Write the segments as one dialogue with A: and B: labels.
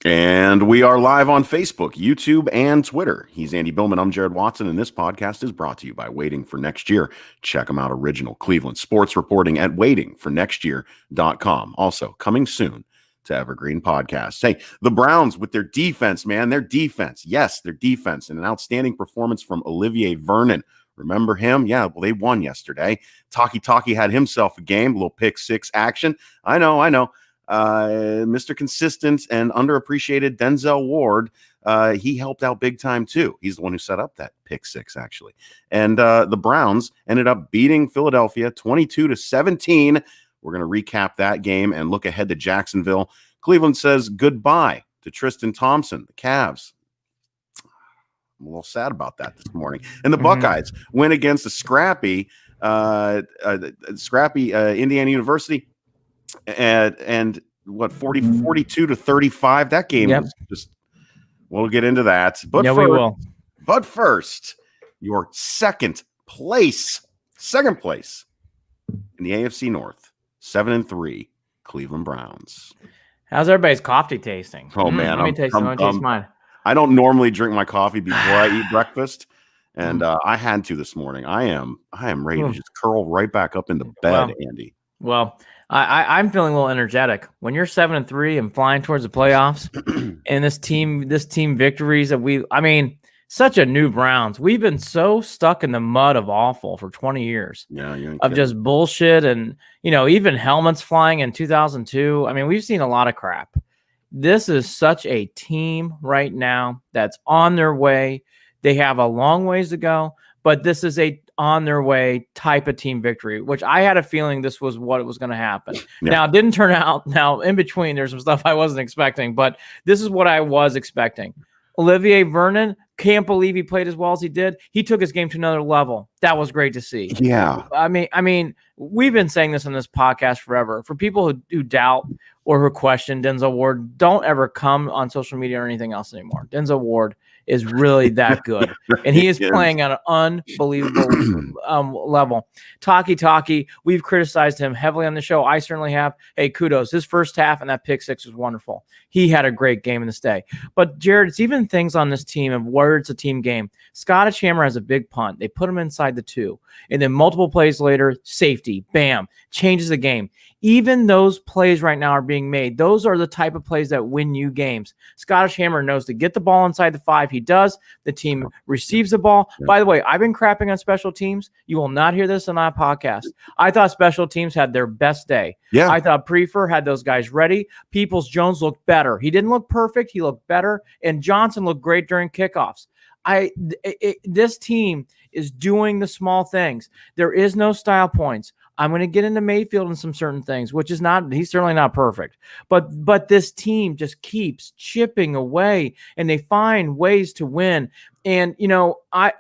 A: And we are live on Facebook, YouTube, and Twitter. He's Andy Billman. I'm Jared Watson, and this podcast is brought to you by Waiting for Next Year. Check them out, original Cleveland sports reporting at waitingfornextyear.com. Also, coming soon to Evergreen Podcasts. Hey, the Browns with their defense, man, their defense. Yes, their defense, and an outstanding performance from Olivier Vernon. Remember him? Yeah, well, they won yesterday. Talkie had himself a game, a little pick six action. I know. Mr. Consistent and underappreciated Denzel Ward, he helped out big time too. He's the one who set up that pick six, actually. And the Browns ended up beating Philadelphia 22-17. We're going to recap that game and look ahead to Jacksonville. Cleveland says goodbye to Tristan Thompson, the Cavs. I'm a little sad about that this morning. And the Buckeyes win against the scrappy Indiana University. And what, 42-35? That game was just, we'll get into that. But
B: we will.
A: But first, your second place in the AFC North, 7-3 Cleveland Browns.
B: How's everybody's coffee tasting?
A: Oh man,
B: let me taste mine.
A: I don't normally drink my coffee before I eat breakfast, and I had to this morning. I am ready to just curl right back up into bed, Andy.
B: Well, I'm feeling a little energetic. When you're 7-3 and flying towards the playoffs, and this team victories that such a new Browns. We've been so stuck in the mud of awful for 20 years.
A: Yeah,
B: just bullshit, and even helmets flying in 2002. We've seen a lot of crap. This is such a team right now that's on their way. They have a long ways to go, but this is a on their way type of team victory, which I had a feeling this was what was going to happen.
A: Yeah.
B: Now, it didn't turn out. Now, in between, there's some stuff I wasn't expecting, but this is what I was expecting. Olivier Vernon, can't believe he played as well as he did. He took his game to another level. That was great to see.
A: Yeah.
B: We've been saying this on this podcast forever. For people who doubt or who question Denzel Ward, don't ever come on social media or anything else anymore. Denzel Ward is really that good. And he is playing at an unbelievable level. Talkie, we've criticized him heavily on the show. I certainly have. Hey, kudos. His first half and that pick six was wonderful. He had a great game in this day. But, Jared, it's even things on this team of where it's a team game. Scottish Hammer has a big punt. They put him inside the 2. And then multiple plays later, safety, bam, changes the game. Even those plays right now are being made. Those are the type of plays that win you games. Scottish Hammer knows to get the ball inside the 5. He does. The team receives the ball.
A: Yeah.
B: By the way, I've been crapping on special teams. You will not hear this on our podcast. I thought special teams had their best day.
A: Yeah.
B: I thought Prefer had those guys ready. Peoples-Jones looked better. He didn't look perfect. He looked better. And Johnson looked great during kickoffs. This team is doing the small things. There is no style points. I'm going to get into Mayfield and some certain things, which is he's certainly not perfect, but this team just keeps chipping away and they find ways to win. And, I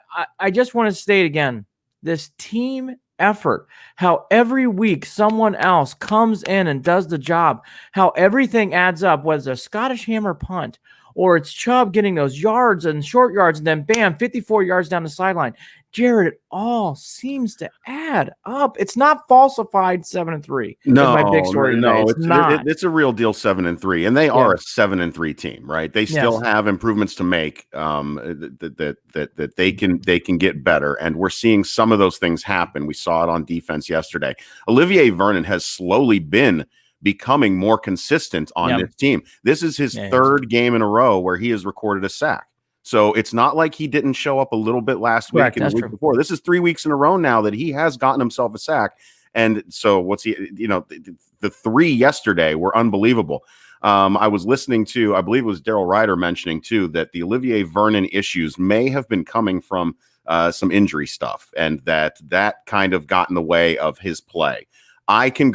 B: just want to state again, this team effort, how every week someone else comes in and does the job, how everything adds up, whether it's a Scottish Hammer punt or it's Chubb getting those yards and short yards, and then bam, 54 yards down the sideline. Jared, it all seems to add up. It's not falsified 7-3.
A: No,
B: my big story today. It's not.
A: It's a real deal 7-3, and they are a 7-3 team, right? They still have improvements to make. That they can get better, and we're seeing some of those things happen. We saw it on defense yesterday. Olivier Vernon has slowly been becoming more consistent on this team. This is his third game in a row where he has recorded a sack. So it's not like he didn't show up a little bit last week and the week before. This is 3 weeks in a row now that he has gotten himself a sack. And so the 3 yesterday were unbelievable. I was listening to, I believe it was Daryl Ryder mentioning too, that the Olivier Vernon issues may have been coming from some injury stuff, and that kind of got in the way of his play. I can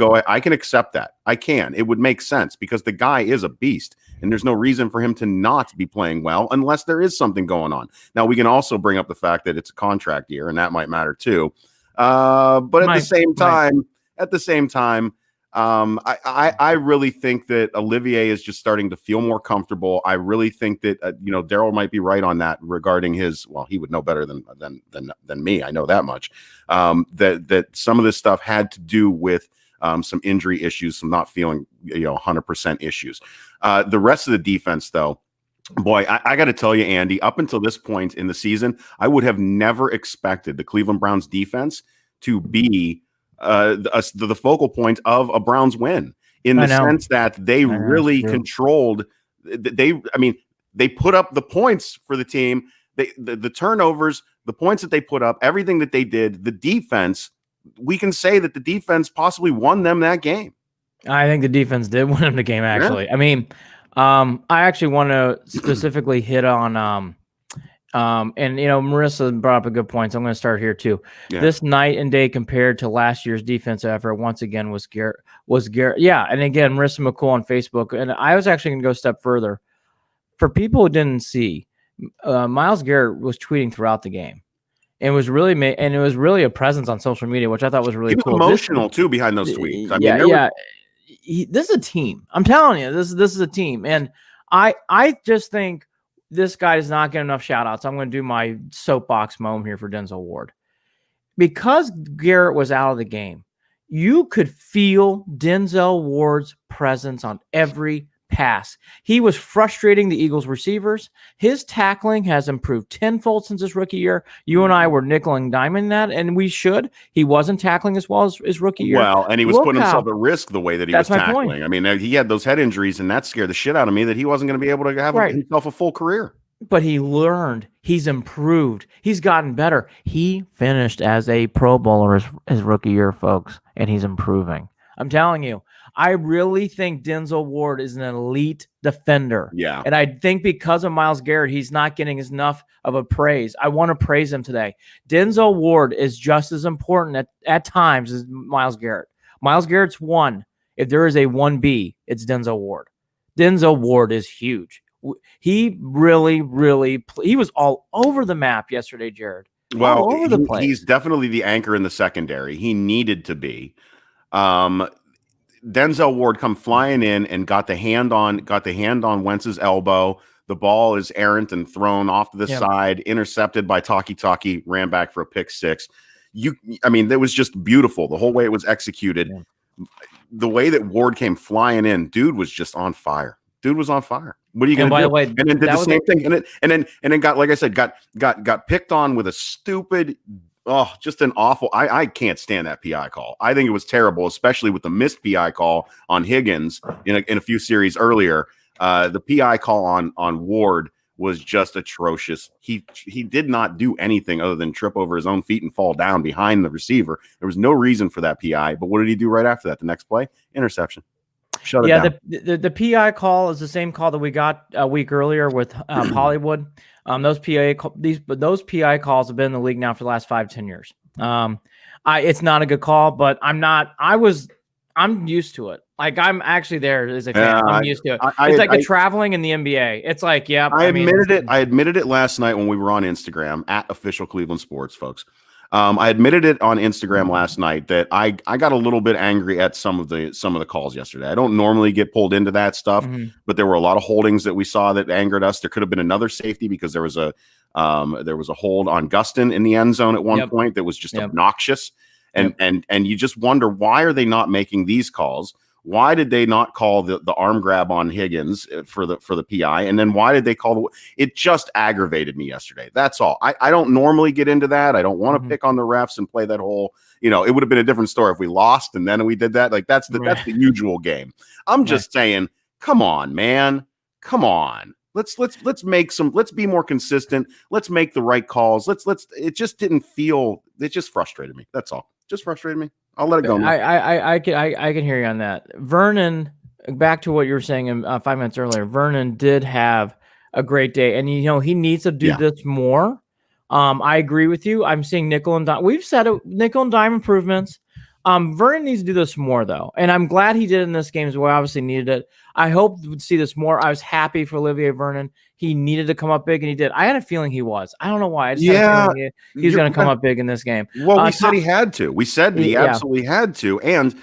A: accept that. I can. It would make sense because the guy is a beast. And there's no reason for him to not be playing well unless there is something going on. Now, we can also bring up the fact that it's a contract year, and that might matter too. But at the same time, I really think that Olivier is just starting to feel more comfortable. I really think that Daryl might be right on that regarding his. Well, he would know better than me. I know that much. That some of this stuff had to do with some injury issues, some not feeling 100% issues. The rest of the defense, though, boy, I got to tell you, Andy, up until this point in the season, I would have never expected the Cleveland Browns defense to be the focal point of a Browns win, in the sense that they really controlled. They put up the points for the team, the turnovers, the points that they put up, everything that they did. The defense, we can say that the defense possibly won them that game.
B: I think the defense did win them the game, actually. Yeah. I mean, I actually want to specifically hit on and Marissa brought up a good point, so I'm going to start here too. Yeah. This night and day compared to last year's defensive effort once again was Garrett. Yeah, and again, Marissa McCool on Facebook, and I was actually going to go a step further. For people who didn't see, Myles Garrett was tweeting throughout the game. It was really and it was really a presence on social media, which I thought was really cool.
A: Emotional too behind those tweets.
B: This is a team. I'm telling you, this is a team, and I just think this guy does not get enough shout outs. I'm going to do my soapbox moment here for Denzel Ward. Because Garrett was out of the game, you could feel Denzel Ward's presence on every pass. He was frustrating the Eagles receivers. His tackling has improved tenfold since his rookie year. You and I were nickel and diming that, and we should. He wasn't tackling as well as his rookie year.
A: Well, and he was putting himself at risk the way that he was tackling. Point. I mean, he had those head injuries, and that scared the shit out of me that he wasn't going to be able to have himself a full career.
B: But he learned. He's improved. He's gotten better. He finished as a Pro Bowler his rookie year, folks, and he's improving. I'm telling you. I really think Denzel Ward is an elite defender.
A: Yeah.
B: And I think because of Myles Garrett, he's not getting enough of a praise. I want to praise him today. Denzel Ward is just as important at times as Myles Garrett. Myles Garrett's 1. If there is a 1B, it's Denzel Ward. Denzel Ward is huge. He really, really he was all over the map yesterday, Jared.
A: Well,
B: all over the place.
A: He's definitely the anchor in the secondary. He needed to be. Denzel Ward come flying in and got the hand on Wentz's elbow. The ball is errant and thrown off to the side, intercepted by Talkie, ran back for a pick six. It was just beautiful. The whole way it was executed. Yeah. The way that Ward came flying in, dude was just on fire. Dude was on fire. What are you going to do? By the way, and then did the same thing. And then got, like I said, got picked on with a stupid, just an awful. I can't stand that PI call. I think it was terrible, especially with the missed PI call on Higgins in a few series earlier. The PI call on Ward was just atrocious. He did not do anything other than trip over his own feet and fall down behind the receiver. There was no reason for that PI. But what did he do right after that? The next play, interception. Shut it down.
B: The PI call is the same call that we got a week earlier with Hollywood. Those PI calls have been in the league now for the last 5-10 years. It's not a good call, but I'm used to it. Like, I'm actually there as a fan. I'm used to it. It's like traveling in the NBA. It's like, yeah.
A: I admitted it last night when we were on Instagram at Official Cleveland Sports, folks. I admitted it on Instagram last night that I got a little bit angry at some of the calls yesterday. I don't normally get pulled into that stuff, but there were a lot of holdings that we saw that angered us. There could have been another safety because there was a hold on Gustin in the end zone at one point that was just obnoxious. And you just wonder, why are they not making these calls? Why did they not call the arm grab on Higgins for the PI? And then why did they call it? Just aggravated me yesterday. That's all. I don't normally get into that. I don't want to pick on the refs and play that whole, it would have been a different story if we lost and then we did that. Like, that's the usual game. I'm just saying, come on, man. Come on. Let's be more consistent. Let's make the right calls. It just didn't feel, it just frustrated me. That's all. Just frustrated me. I'll let it go.
B: I can hear you on that. Vernon, back to what you were saying 5 minutes earlier. Vernon did have a great day, and he needs to do this more. I agree with you. I'm seeing nickel and dime. We've said it, nickel and dime improvements. Vernon needs to do this more, though, and I'm glad he did in this game as well. Obviously needed it. I hope we'd see this more. I was happy for Olivier Vernon. He needed to come up big, and he did. I had a feeling he was. I don't know why. I just had a feeling he was going to come up big in this game.
A: Well, we said he had to. We said he absolutely had to. And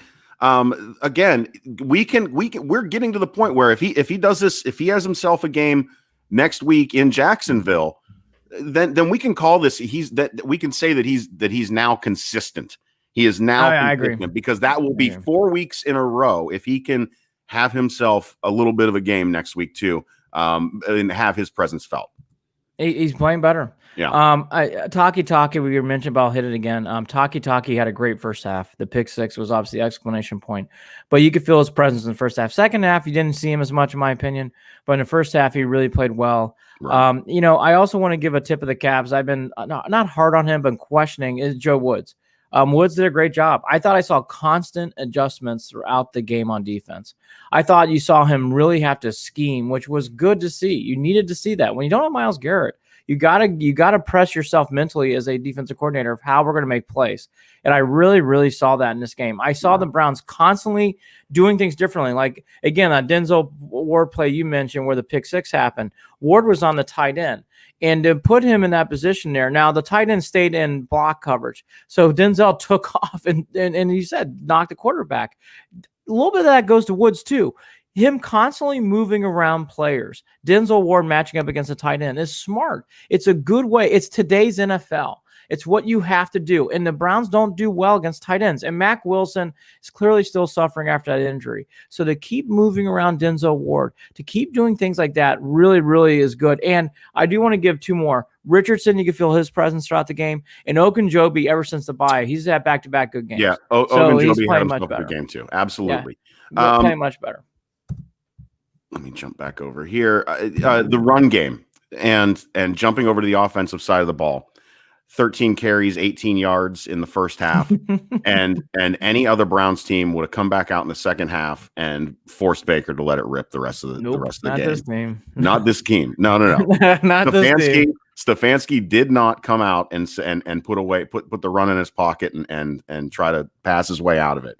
A: again, we're getting to the point where if he does this, if he has himself a game next week in Jacksonville, then we can call this. We can say that he's now consistent. He is now
B: I agree.
A: because that will be 4 weeks in a row if he can have himself a little bit of a game next week too, and have his presence felt.
B: He's playing better.
A: Yeah.
B: Taki, we mentioned about hit it again. Taki had a great first half. The pick six was obviously the exclamation point, but you could feel his presence in the first half. Second half, you didn't see him as much, in my opinion, but in the first half, he really played well. Right. I also want to give a tip of the caps. I've been not hard on him, but questioning is Joe Woods. Woods did a great job. I thought I saw constant adjustments throughout the game on defense. I thought you saw him really have to scheme, which was good to see. You needed to see that. When you don't have Myles Garrett, you gotta press yourself mentally as a defensive coordinator of how we're going to make plays. And I really, really saw that in this game. I saw the Browns constantly doing things differently. Like, again, that Denzel Ward play you mentioned where the pick six happened. Ward was on the tight end. And to put him in that position there, now the tight end stayed in block coverage. So Denzel took off and you said knocked the quarterback. A little bit of that goes to Woods too. Him constantly moving around players. Denzel Ward matching up against a tight end is smart. It's a good way. It's today's NFL. It's what you have to do. And the Browns don't do well against tight ends. And Mack Wilson is clearly still suffering after that injury. So to keep moving around Denzel Ward, to keep doing things like that really, really is good. And I do want to give two more. Richardson, you can feel his presence throughout the game. And Ogunjobi, ever since the bye, he's had back-to-back good games.
A: Yeah, Ogunjobi had himself a good game too. Absolutely.
B: Yeah, playing much better.
A: Let me jump back over here. The run game and jumping over to the offensive side of the ball. 13 carries, 18 yards in the first half, and any other Browns team would have come back out in the second half and forced Baker to let it rip the rest of the game.
B: This game.
A: Not this game. No.
B: Not
A: Stefanski did not come out and put the run in his pocket and try to pass his way out of it.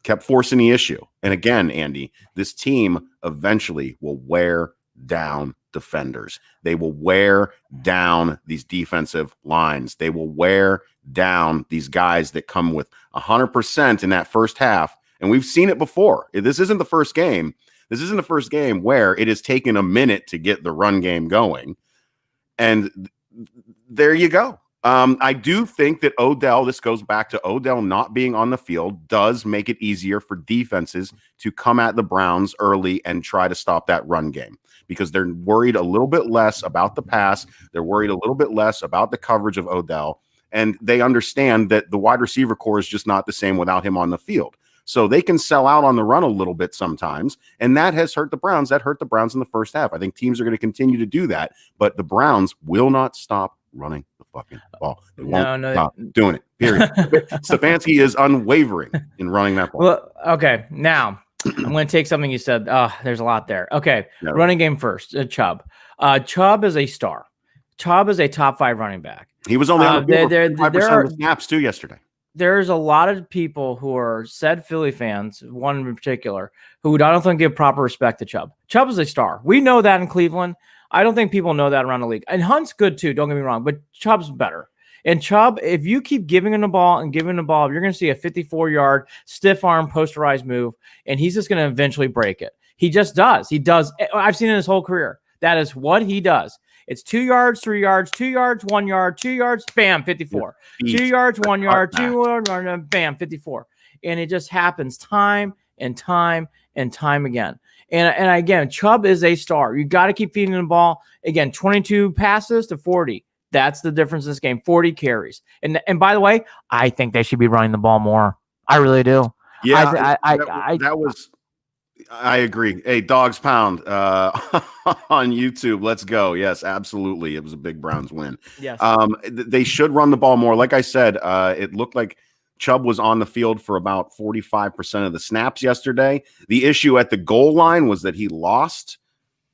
A: Kept forcing the issue. And again, Andy, this team eventually will wear down defenders. They will wear down these defensive lines. They will wear down these guys that come with 100% in that first half. And we've seen it before. This isn't the first game. This isn't the first game where it has taken a minute to get the run game going. And there you go. I do think that this goes back to Odell not being on the field, does make it easier for defenses to come at the Browns early and try to stop that run game because they're worried a little bit less about the pass. They're worried a little bit less about the coverage of Odell, and they understand that the wide receiver core is just not the same without him on the field. So they can sell out on the run a little bit sometimes, and that has hurt the Browns. That hurt the Browns in the first half. I think teams are going to continue to do that, but the Browns will not stop running the fucking ball. They won't stop doing it, period. Stefanski is unwavering in running that ball.
B: Well, okay, now I'm going to take something you said. There's a lot there. Okay, running game first, Chubb. Chubb is a star. Chubb is a top 5 running back.
A: He was only on the field for 5% of the snaps too yesterday.
B: There's a lot of people who are said Philly fans, one in particular, who I don't think give proper respect to Chubb. Chubb is a star. We know that in Cleveland. I don't think people know that around the league. And Hunt's good too, don't get me wrong, but Chubb's better. And Chubb, if you keep giving him the ball and giving him the ball, you're going to see a 54-yard stiff arm posterized move, and he's just going to eventually break it. He just does. He does. I've seen it in his whole career. That is what he does. It's 2 yards, 3 yards, 2 yards, 1 yard, 2 yards, bam, 54. 2 yards, 1 yard, 2 yards, bam, 54. And it just happens time and time and time again. And again, Chubb is a star. You got to keep feeding the ball. Again, 22 passes to 40. That's the difference in this game. 40 carries. And by the way, I think they should be running the ball more. I really do.
A: Yeah, I agree. Hey, Dogs Pound on YouTube. Let's go. Yes, absolutely. It was a big Browns win.
B: Yes.
A: They should run the ball more. Like I said, it looked like Chubb was on the field for about 45% of the snaps yesterday. The issue at the goal line was that he lost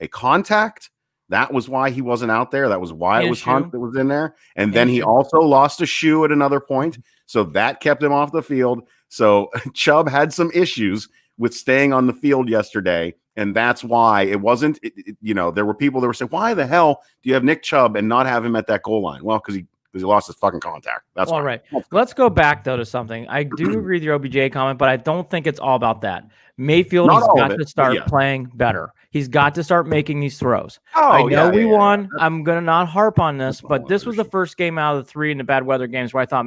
A: a contact. That was why he wasn't out there. That was why it was Hunt that was in there. And then he also lost a shoe at another point. So that kept him off the field. So Chubb had some issues with staying on the field yesterday. And that's why it wasn't, there were people that were saying, why the hell do you have Nick Chubb and not have him at that goal line? Well, because he because he lost his fucking contact. That's
B: all right. Let's go back though to something. I do agree with your OBJ comment, but I don't think it's all about that. Mayfield has got to start playing better. He's got to start making these throws. I know we won. I'm going to not harp on this, but this was the first game out of the 3 in the bad weather games where I thought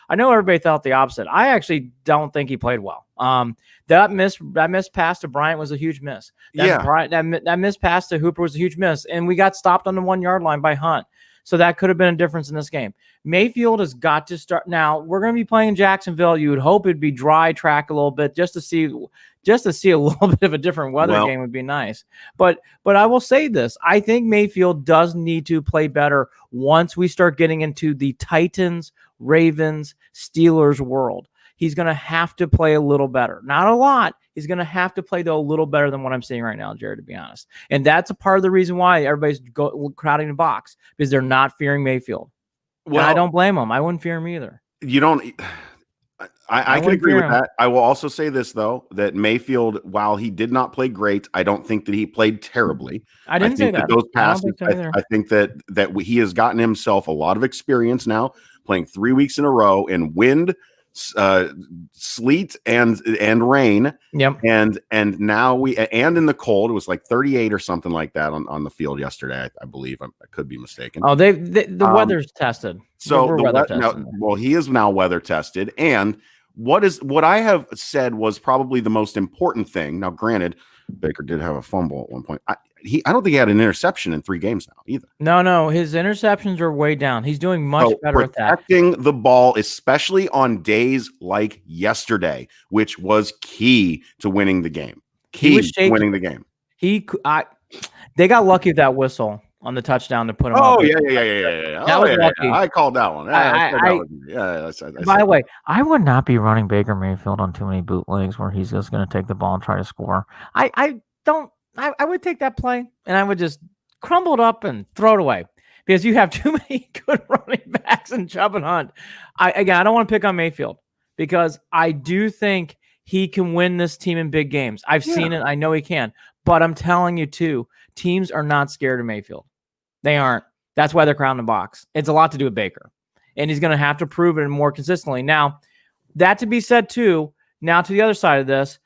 B: I know everybody thought the opposite. I actually don't think he played well. That miss pass to Bryant was a huge miss. That miss pass to Hooper was a huge miss, and we got stopped on the 1 yard line by Hunt. So that could have been a difference in this game. Mayfield has got to start. Now, we're going to be playing Jacksonville. You would hope it'd be dry track a little bit just to see a little bit of a different weather game would be nice. But I will say this. I think Mayfield does need to play better once we start getting into the Titans, Ravens, Steelers world. He's going to have to play a little better. Not a lot. He's going to have to play, though, a little better than what I'm seeing right now, Jared, to be honest. And that's a part of the reason why everybody's crowding the box, because they're not fearing Mayfield. Well, and I don't blame them. I wouldn't fear him either.
A: You don't – I can agree with that. I will also say this, though, that Mayfield, while he did not play great, I don't think that he played terribly.
B: I didn't say that.
A: Those passes, I think that he has gotten himself a lot of experience now, playing 3 weeks in a row in wind, sleet and rain.
B: Yep.
A: And now and in the cold, it was like 38 or something like that on the field yesterday. I believe I could be mistaken.
B: Oh, the weather's tested.
A: So he is now weather tested. And what I have said was probably the most important thing. Now, granted, Baker did have a fumble at one point. I don't think he had an interception in 3 games now either.
B: No, his interceptions are way down. He's doing much better at that.
A: Protecting the ball, especially on days like yesterday, which was key to winning the game. They got lucky with that whistle on the touchdown to put him up. Yeah.
B: That was lucky.
A: I called that one.
B: By the way, I would not be running Baker Mayfield on too many bootlegs where he's just going to take the ball and try to score. I would take that play and I would just crumble it up and throw it away because you have too many good running backs in Chubb and Hunt. I don't want to pick on Mayfield because I do think he can win this team in big games. I've seen it. I know he can. But I'm telling you, too, teams are not scared of Mayfield. They aren't. That's why they're crowding the box. It's a lot to do with Baker. And he's going to have to prove it more consistently. Now, that to be said, too, now to the other side of this,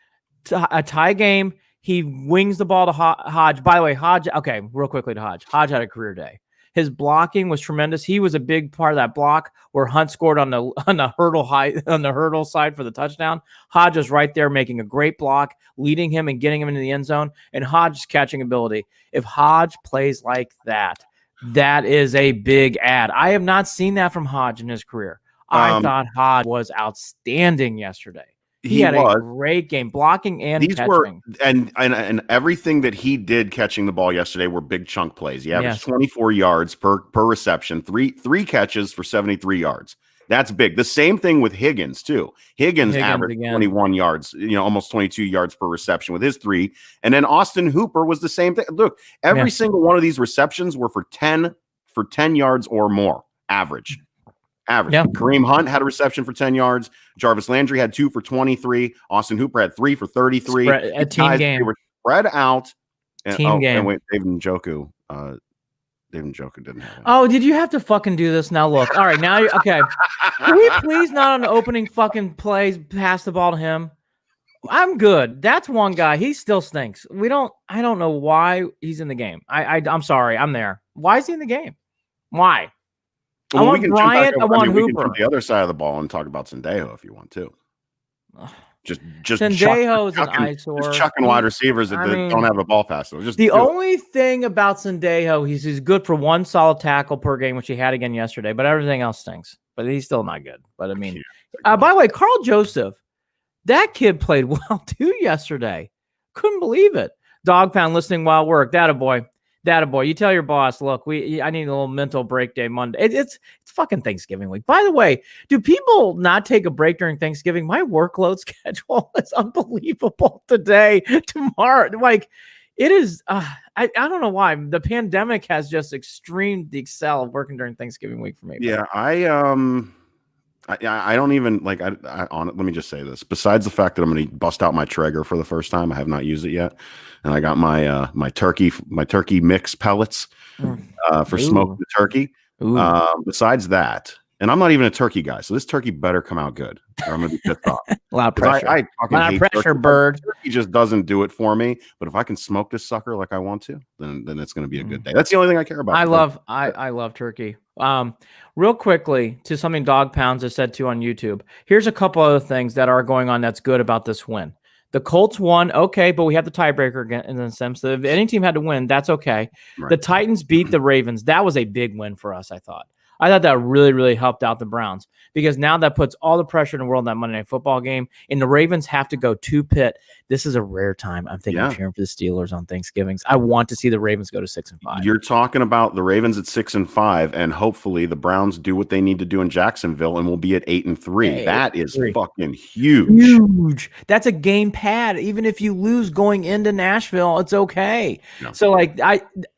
B: a tie game, he wings the ball to Hodge. By the way, Hodge, okay, real quickly to Hodge. Hodge had a career day. His blocking was tremendous. He was a big part of that block where Hunt scored on the hurdle side for the touchdown. Hodge was right there making a great block, leading him and getting him into the end zone. And Hodge's catching ability. If Hodge plays like that, that is a big add. I have not seen that from Hodge in his career. I thought Hodge was outstanding yesterday. He had a great game, blocking and catching.
A: And everything that he did catching the ball yesterday were big chunk plays. He averaged 24 yards per reception, three catches for 73 yards. That's big. The same thing with Higgins, too. Higgins averaged 21 yards, almost 22 yards per reception with his 3. And then Austin Hooper was the same thing. Look, every single one of these receptions were for 10 yards or more average. Yeah. Kareem Hunt had a reception for 10 yards. Jarvis Landry had 2 for 23. Austin Hooper had 3 for 33.
B: A team game.
A: They were spread out.
B: Team game.
A: And wait, David Njoku didn't have one.
B: Oh, did you have to fucking do this? Now look. All right, now okay. Can we please not on the opening fucking plays pass the ball to him? I'm good. That's one guy. He still stinks. I don't know why he's in the game. I'm sorry. I'm there. Why is he in the game? Why? I want Bryant. I want Hooper.
A: We can jump the other side of the ball and talk about Sendejo if you want to. Just
B: Sendejo's an eyesore.
A: Just chucking wide receivers that don't have a ball pass. So just
B: the only thing about Sendejo, he's good for 1 solid tackle per game, which he had again yesterday. But everything else stinks. But he's still not good. But I mean, by the way, Carl Joseph, that kid played well too yesterday. Couldn't believe it. Dog pound listening while work. That a boy. You tell your boss, look, I need a little mental break day Monday. It's fucking Thanksgiving week. By the way, do people not take a break during Thanksgiving? My workload schedule is unbelievable today, tomorrow. Like it is, I don't know why. The pandemic has just extreme the excel of working during Thanksgiving week for me.
A: Yeah, I don't even like. Let me just say this. Besides the fact that I'm going to bust out my Traeger for the first time, I have not used it yet, and I got my my turkey mix pellets for smoked turkey. Besides that, and I'm not even a turkey guy, so this turkey better come out good, or I'm going to be pissed off.
B: A lot of pressure.
A: I fucking hate
B: pressure,
A: turkey.
B: bird.
A: Turkey just doesn't do it for me. But if I can smoke this sucker like I want to, then it's going to be a good day. That's the only thing I care about.
B: I love turkey. Real quickly to something Dog Pounds has said too on YouTube. Here's a couple other things that are going on that's good about this win. The Colts won, okay, but we have the tiebreaker again in the sense that if any team had to win, that's okay. Right. The Titans beat the Ravens. That was a big win for us, I thought. I thought that really, really helped out the Browns because now that puts all the pressure in the world in that Monday Night Football game, and the Ravens have to go to Pitt. This is a rare time. I'm thinking of cheering for the Steelers on Thanksgivings. I want to see the Ravens go to 6-5.
A: You're talking about the Ravens at 6-5, and hopefully the Browns do what they need to do in Jacksonville, and we'll be at 8-3. That is fucking huge.
B: Huge. That's a game pad. Even if you lose going into Nashville, it's okay. Yeah. So, like,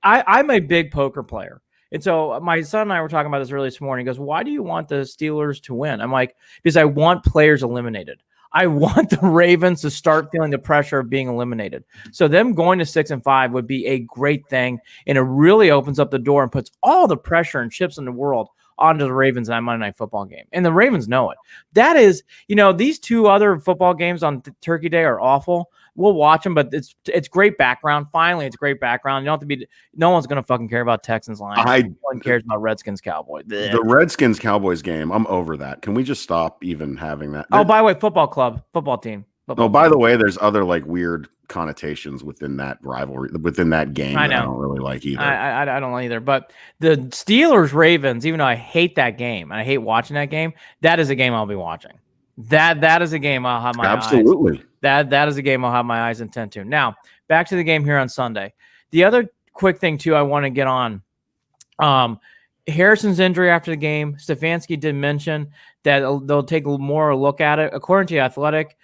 B: I'm a big poker player. And so my son and I were talking about this early this morning. He goes, why do you want the Steelers to win? I'm like, because I want players eliminated. I want the Ravens to start feeling the pressure of being eliminated. So them going to 6-5 would be a great thing. And it really opens up the door and puts all the pressure and chips in the world onto the Ravens in that Monday Night Football game. And the Ravens know it. That is, these two other football games on Turkey Day are awful. We'll watch them, but it's great background. Finally, it's great background. You don't have to be. No one's gonna fucking care about Texans line. No one cares about Redskins Cowboys.
A: The Redskins Cowboys game. I'm over that. Can we just stop even having that?
B: Oh, by the way, football team.
A: By the way, there's other like weird connotations within that rivalry, within that game. I don't really like either.
B: I don't like either. But the Steelers Ravens, even though I hate that game and I hate watching that game, that is a game I'll be watching. That is a game I'll have my
A: absolutely.
B: That is a game I'll have my eyes intent to. Now, back to the game here on Sunday. The other quick thing, too, I want to get on. Harrison's injury after the game. Stefanski did mention that they'll take more look at it. According to The Athletic,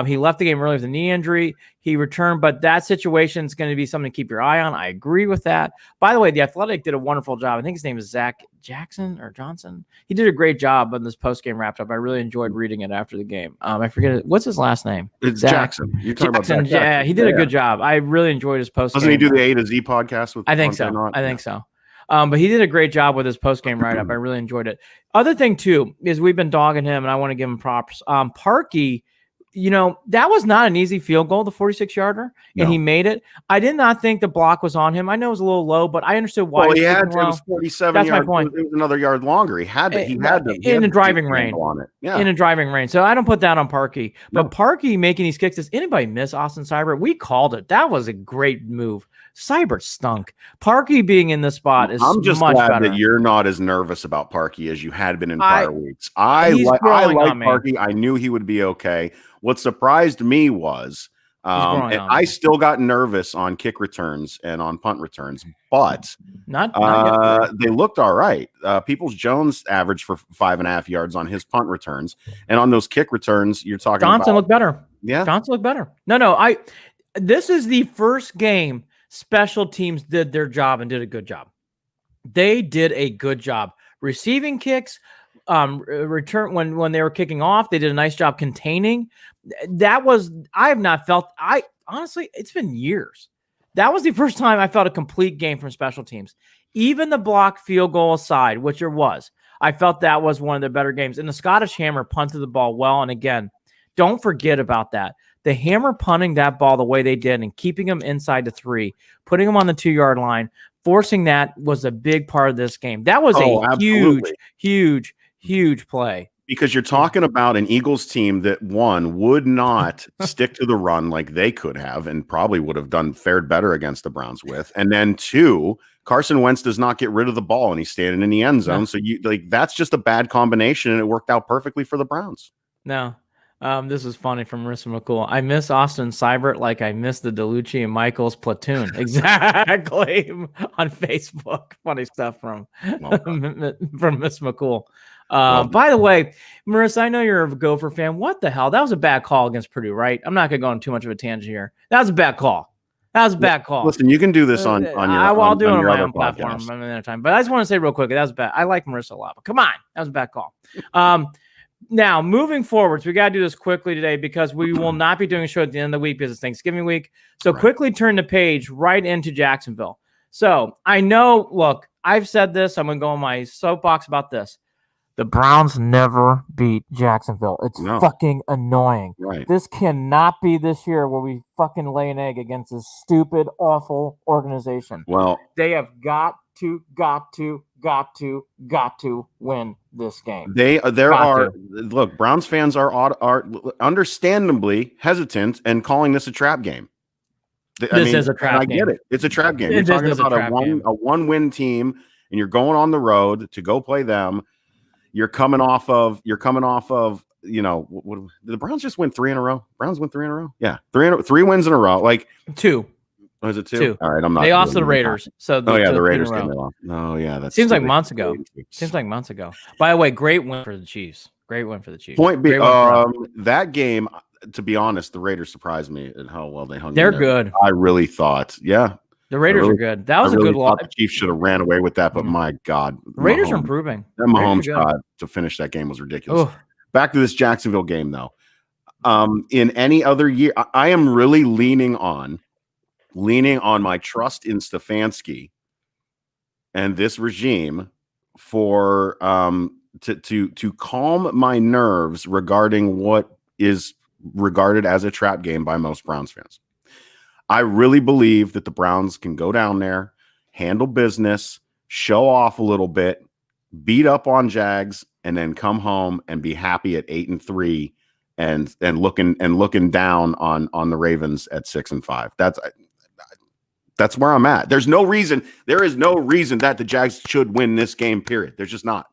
B: he left the game early with a knee injury. He returned, but that situation is going to be something to keep your eye on. I agree with that. By the way, The Athletic did a wonderful job. I think his name is Zach Jackson or Johnson. He did a great job on this post-game wrap-up. I really enjoyed reading it after the game. I forget it. What's his last name?
A: It's Zach. Jackson. You're talking about Zach Jackson.
B: Yeah, he did a good job. I really enjoyed his post-game.
A: Doesn't he do the A to Z podcast with?
B: I think so. I think so. But he did a great job with his post-game write-up. I really enjoyed it. Other thing, too, is we've been dogging him, and I want to give him props. Parkey, that was not an easy field goal, the 46-yarder, and he made it. I did not think the block was on him. I know it was a little low, but I understood why.
A: Well, it was 47
B: That's
A: yards.
B: my point.
A: It was another yard longer. He had to
B: in a driving range. In a driving range. So I don't put that on Parkey. But Parkey making these kicks, does anybody miss Austin Seibert? We called it. That was a great move. Seibert stunk. Parkey being in this spot is
A: I'm just
B: much
A: glad
B: better.
A: That you're not as nervous about Parkey as you had been in prior weeks. I like Parkey. I knew he would be okay. What surprised me was I still got nervous on kick returns and on punt returns, but
B: not
A: they looked all right. Peoples-Jones averaged for 5.5 yards on his punt returns, and on those kick returns, you're talking
B: Johnson looked better.
A: Yeah,
B: Johnson looked better. No, this is the first game special teams did their job and did a good job. They did a good job receiving kicks. Return when they were kicking off, they did a nice job containing. I have not felt. Honestly, it's been years. That was the first time I felt a complete game from special teams. Even the block field goal aside, which there was, I felt that was one of the better games. And the Scottish Hammer punted the ball well. And again, don't forget about that. The Hammer punting that ball the way they did and keeping them inside the 3, putting them on the 2-yard line, forcing that was a big part of this game. That was huge play.
A: Because you're talking about an Eagles team that, one, would not stick to the run like they could have and probably would have fared better against the Browns with. And then, 2, Carson Wentz does not get rid of the ball and he's standing in the end zone. So that's just a bad combination, and it worked out perfectly for the Browns.
B: No. This is funny from Marissa McCool. I miss Austin Seibert like I miss the DeLucci and Michaels platoon. Exactly. On Facebook. Funny stuff from Miss McCool. By the way, Marissa, I know you're a Gopher fan. What the hell? That was a bad call against Purdue, right? I'm not going to go on too much of a tangent here. That was a bad call. Listen,
A: you can do this on your
B: I'll do it on my own
A: podcast.
B: platform another time. But I just want to say real quick, that was bad. I like Marissa a lot, but come on. That was a bad call. Now, moving forwards, we got to do this quickly today because we will not be doing a show at the end of the week because it's Thanksgiving week. So quickly turn the page right into Jacksonville. So I know, look, I've said this. I'm going to go on my soapbox about this. The Browns never beat Jacksonville. It's fucking annoying.
A: Right.
B: This cannot be this year where we fucking lay an egg against this stupid, awful organization.
A: Well,
B: they have got to win this game.
A: Look, Browns fans are understandably hesitant and calling this a trap game.
B: This is a trap game.
A: I get it. It's a trap game. You're talking about a one-win team, and you're going on the road to go play them. You're coming off of, what the Browns just win 3 in a row. Browns win 3 in a row. Yeah. 3 wins in a row. Like
B: 2.
A: Was it 2? All right. I'm not.
B: They lost to the Raiders. So
A: the Raiders came off. Oh yeah. That
B: seems like months ago. By the way, great win for the Chiefs.
A: Point being, that game, to be honest, the Raiders surprised me at how well they hung.
B: They're good.
A: I really thought,
B: the Raiders are good. That was a good loss.
A: The Chiefs should have ran away with that, but my God,
B: the Raiders are improving.
A: That Mahomes drive to finish that game was ridiculous. Back to this Jacksonville game, though. In any other year, I am really leaning on my trust in Stefanski and this regime for to calm my nerves regarding what is regarded as a trap game by most Browns fans. I really believe that the Browns can go down there, handle business, show off a little bit, beat up on Jags, and then come home and be happy at 8-3 and looking down on the Ravens at 6-5. That's where I'm at. There is no reason that the Jags should win this game, period. There's just not.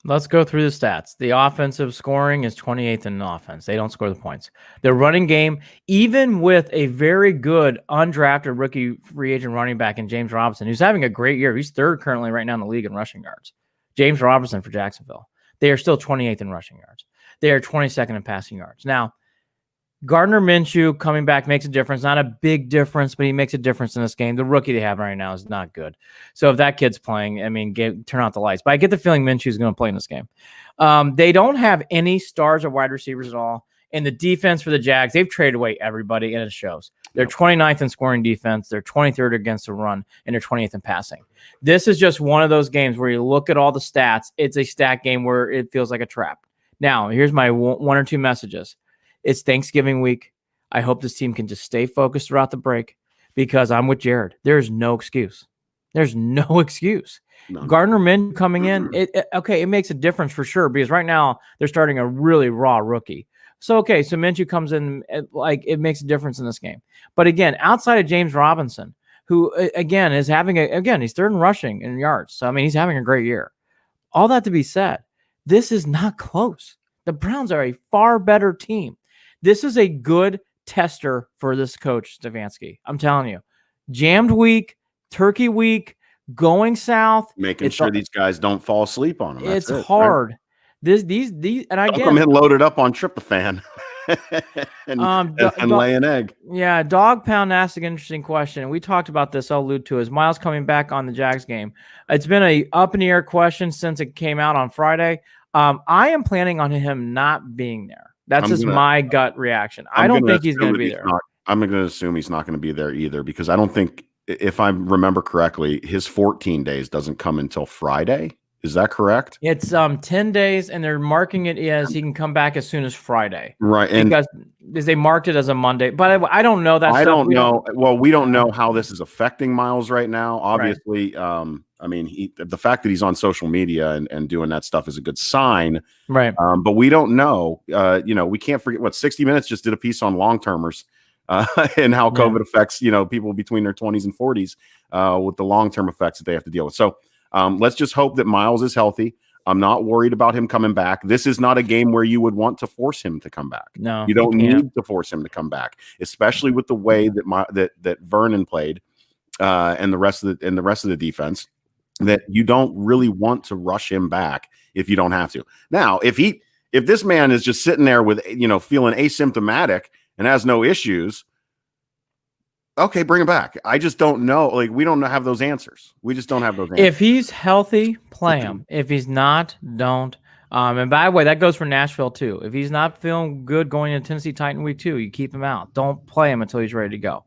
B: Let's go through the stats. The offensive scoring is 28th in offense. They don't score the points. The running game, even with a very good undrafted rookie free agent running back in James Robinson, who's having a great year. He's 3rd currently right now in the league in rushing yards. James Robinson for Jacksonville. They are still 28th in rushing yards. They are 22nd in passing yards. Now, Gardner Minshew coming back makes a difference. Not a big difference, but he makes a difference in this game. The rookie they have right now is not good. So if that kid's playing, turn out the lights. But I get the feeling Minshew is going to play in this game. They don't have any stars or wide receivers at all. And the defense for the Jags, they've traded away everybody, and it shows. They're 29th in scoring defense. They're 23rd against the run, and they're 20th in passing. This is just one of those games where you look at all the stats. It's a stat game where it feels like a trap. Now, here's my 1 or 2 messages. It's Thanksgiving week. I hope this team can just stay focused throughout the break because I'm with Jared. There's no excuse. No. Gardner Minshew coming in, it makes a difference for sure because right now they're starting a really raw rookie. So Minshew comes in, it makes a difference in this game. But again, outside of James Robinson, who again is having he's 3rd in rushing in yards. So he's having a great year. All that to be said, this is not close. The Browns are a far better team. This is a good tester for this coach, Stefanski. I'm telling you. Jammed week, turkey week, going south.
A: Making sure these guys don't fall asleep on them.
B: It's hard. Right? These, and I get
A: them loaded up on tryptophan and lay an egg.
B: Yeah, Dog Pound asked an interesting question. We talked about this. I'll allude to is Miles coming back on the Jags game. It's been a up in the air question since it came out on Friday. I am planning on him not being there. That's my gut reaction. I don't think he's going to be there.
A: I'm going to assume he's not going to be there either because I don't think, if I remember correctly, his 14 days doesn't come until Friday. Is that correct?
B: It's 10 days, and they're marking it as he can come back as soon as Friday.
A: Right.
B: Because they marked it as a Monday. But I don't know that.
A: I don't know. Well, we don't know how this is affecting Miles right now. Obviously, the fact that he's on social media and doing that stuff is a good sign.
B: Right.
A: But we don't know. We can't forget what 60 Minutes just did a piece on long-termers and how COVID affects, people between their 20s and 40s with the long-term effects that they have to deal with. So let's just hope that Miles is healthy. I'm not worried about him coming back. This is not a game where you would want to force him to come back.
B: No,
A: you don't need to force him to come back, especially with the way that Vernon played and the rest of the defense. That you don't really want to rush him back if you don't have to. Now, if this man is just sitting there with feeling asymptomatic and has no issues, okay, bring him back. I just don't know. We don't have those answers. We just don't have those answers.
B: If he's healthy, play him. If he's not, don't. And by the way, that goes for Nashville too. If he's not feeling good going into Tennessee Titan week 2, you keep him out. Don't play him until he's ready to go.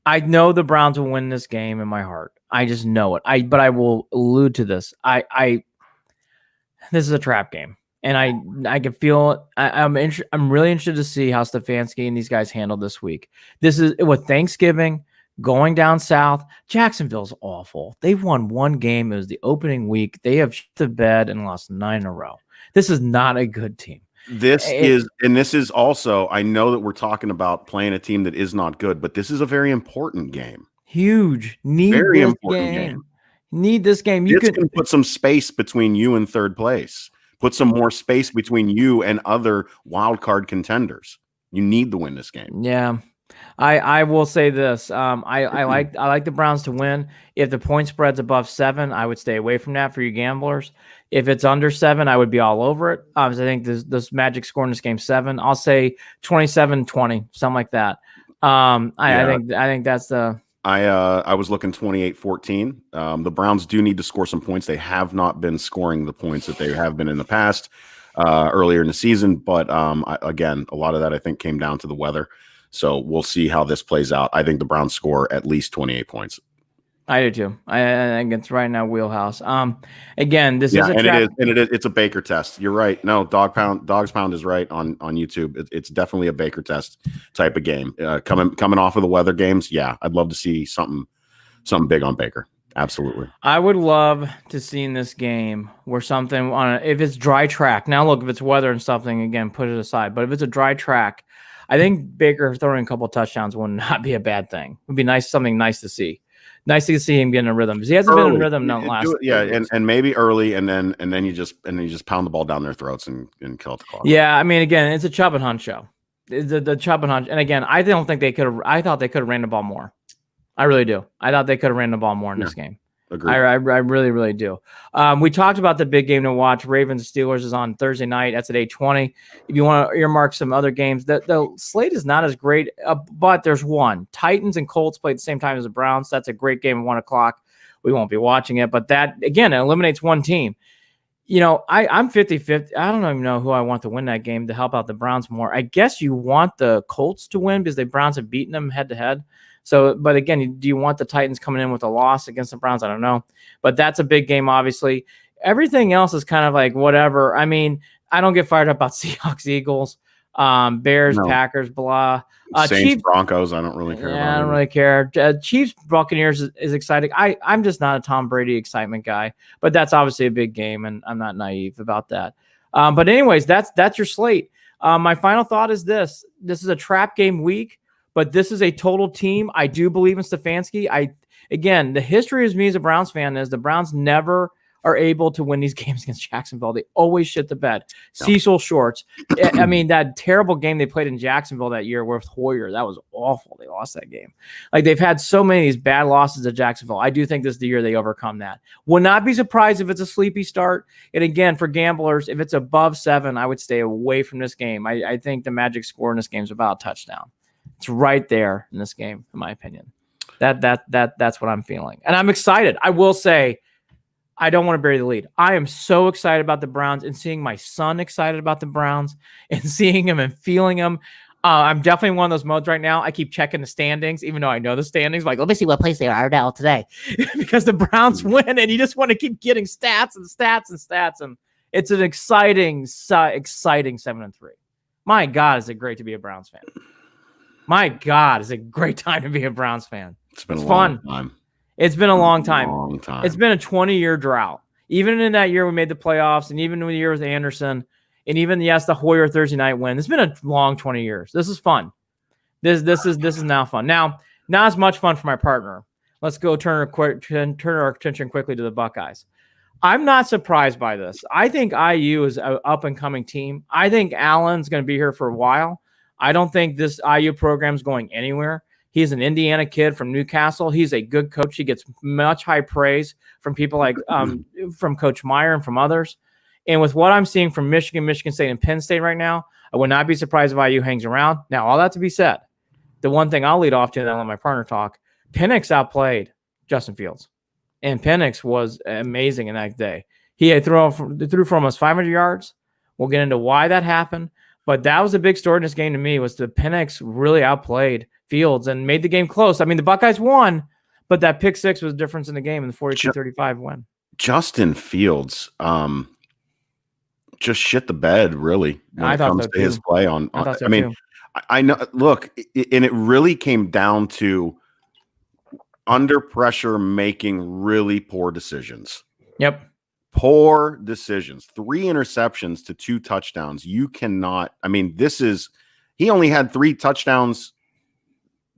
B: I know the Browns will win this game in my heart. I just know it. But I will allude to this. This is a trap game, and I can feel it. I'm really interested to see how Stefanski and these guys handle this week. This is with Thanksgiving going down south. Jacksonville's awful. They've won one game. It was the opening week. They have shit the bed and lost 9 in a row. This is not a good team.
A: This is also, I know that we're talking about playing a team that is not good, but this is a very important game.
B: Huge.
A: Very important game.
B: Need this game.
A: You can put some space between you and third place. Put some more space between you and other wild card contenders. You need to win this game.
B: Yeah. I will say this. I like the Browns to win. If the point spread's above 7, I would stay away from that for you gamblers. If it's under 7, I would be all over it. I think this magic score in this game 7. I'll say 27-20, something like that. I think that's the.
A: I was looking 28-14. The Browns do need to score some points. They have not been scoring the points that they have been in the past earlier in the season. But again, a lot of that I think came down to the weather. So we'll see how this plays out. I think the Browns score at least 28 points.
B: I do too. I think it's right now wheelhouse. Again, this is
A: it's a Baker test. You're right. No, Dogs Pound is right on YouTube. It's definitely a Baker test type of game. Coming off of the weather games, yeah, I'd love to see something big on Baker. Absolutely.
B: I would love to see in this game where something if it's dry track. Now look, if it's weather and something, again, put it aside. But if it's a dry track, I think Baker throwing a couple of touchdowns would not be a bad thing. It would be something nice to see. Nice to see him get in a rhythm. He hasn't been in rhythm last.
A: And maybe early, and then you just pound the ball down their throats and kill it the clock.
B: Yeah, I mean, again, it's a Chubb and Hunt show. The Chubb and Hunt, and again, I don't think they could have. I thought they could have ran the ball more. I really do. I thought they could have ran the ball more in this game.
A: Agreed.
B: I really, really do. We talked about the big game to watch. Ravens Steelers is on Thursday night. That's at 8:20. If you want to earmark some other games, the slate is not as great, but there's one. Titans and Colts play at the same time as the Browns. That's a great game at 1 o'clock. We won't be watching it, but that, again, it eliminates one team. You know, I'm 50-50. I don't even know who I want to win that game to help out the Browns more. I guess you want the Colts to win because the Browns have beaten them head-to-head. So, but again, do you want the Titans coming in with a loss against the Browns? I don't know. But that's a big game, obviously. Everything else is kind of like whatever. I mean, I don't get fired up about Seahawks, Eagles, Bears, Packers, blah.
A: Saints, Chiefs, Broncos, I don't really care about.
B: I don't really care. Chiefs, Buccaneers is exciting. I'm just not a Tom Brady excitement guy. But that's obviously a big game, and I'm not naive about that. But anyways, that's your slate. My final thought is this. This is a trap game week. But this is a total team. I do believe in Stefanski. Again, the history of me as a Browns fan is the Browns never are able to win these games against Jacksonville. They always shit the bed. No. Cecil Shorts. I mean, that terrible game they played in Jacksonville that year with Hoyer, that was awful. They lost that game. Like, they've had so many of these bad losses at Jacksonville. I do think this is the year they overcome that. Would not be surprised if it's a sleepy start. And again, for gamblers, if it's above 7, I would stay away from this game. I think the magic score in this game is about a touchdown. It's right there in this game, in my opinion. That's what I'm feeling. And I'm excited. I will say, I don't want to bury the lead. I am so excited about the Browns, and seeing my son excited about the Browns and seeing him and feeling him. I'm definitely in one of those modes right now. I keep checking the standings, even though I know the standings. Like, let me see what place they are now today. Because the Browns win, and you just want to keep getting stats and stats and stats. And it's an exciting 7-3. My God, is it great to be a Browns fan. My God, it's a great time to be a Browns fan.
A: It's been a long time.
B: It's been a long time. It's been a 20-year drought. Even in that year we made the playoffs, and even in the year with Anderson, and even, the Hoyer Thursday night win. It's been a long 20 years. This is fun. This is now fun. Now, not as much fun for my partner. Let's go turn our attention quickly to the Buckeyes. I'm not surprised by this. I think IU is an up-and-coming team. I think Allen's going to be here for a while. I don't think this IU program is going anywhere. He's an Indiana kid from Newcastle. He's a good coach. He gets much high praise from people like from Coach Meyer and from others. And with what I'm seeing from Michigan, Michigan State, and Penn State right now, I would not be surprised if IU hangs around. Now, all that to be said, the one thing I'll lead off to, and then I'll let my partner talk, Penix outplayed Justin Fields. And Penix was amazing in that day. He threw for almost 500 yards. We'll get into why that happened. But that was a big story in this game to me, was the Penix really outplayed Fields and made the game close. I mean, the Buckeyes won, But that pick six was the difference in the game in the 42-35 win.
A: Justin Fields just shit the bed, really, when it comes to his play on. I mean, I know. Look, and it really came down to under pressure making really poor decisions.
B: Yep.
A: Poor decisions. 3 interceptions to 2 touchdowns. You cannot. I mean, he only had 3 touchdowns.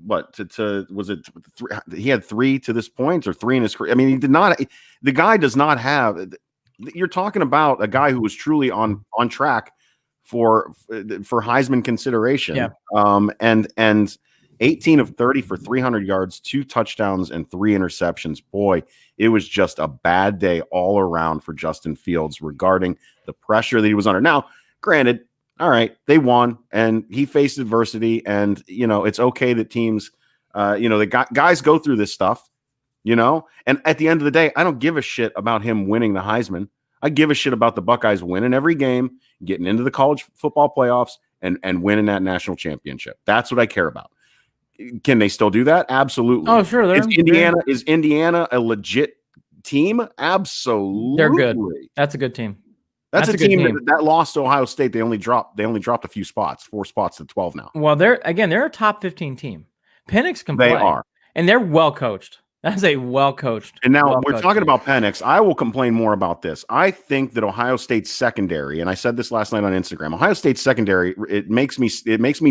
A: What was it? 3, he had 3 to this point, or 3 in his career. I mean, he did not. The guy does not have. You're talking about a guy who was truly on track for Heisman consideration.
B: Yeah.
A: And 18 of 30 for 300 yards, 2 touchdowns, and 3 interceptions. Boy, it was just a bad day all around for Justin Fields regarding the pressure that he was under. Now, granted, all right, they won, and he faced adversity, and, it's okay that teams, the guys go through this stuff, and at the end of the day, I don't give a shit about him winning the Heisman. I give a shit about the Buckeyes winning every game, getting into the college football playoffs, and winning that national championship. That's what I care about. Can they still do that? Absolutely.
B: Oh, sure.
A: Is Indiana a legit team? Absolutely.
B: They're good. That's a good team.
A: That's a team that lost to Ohio State. They only dropped a few spots, 4 spots to 12 now.
B: Well, they're a top 15 team. Penix can play.
A: They are.
B: And they're well coached. That's a well coached.
A: And now we're talking about Penix. I will complain more about this. I think that Ohio State's secondary, and I said this last night on Instagram, Ohio State's secondary, it makes me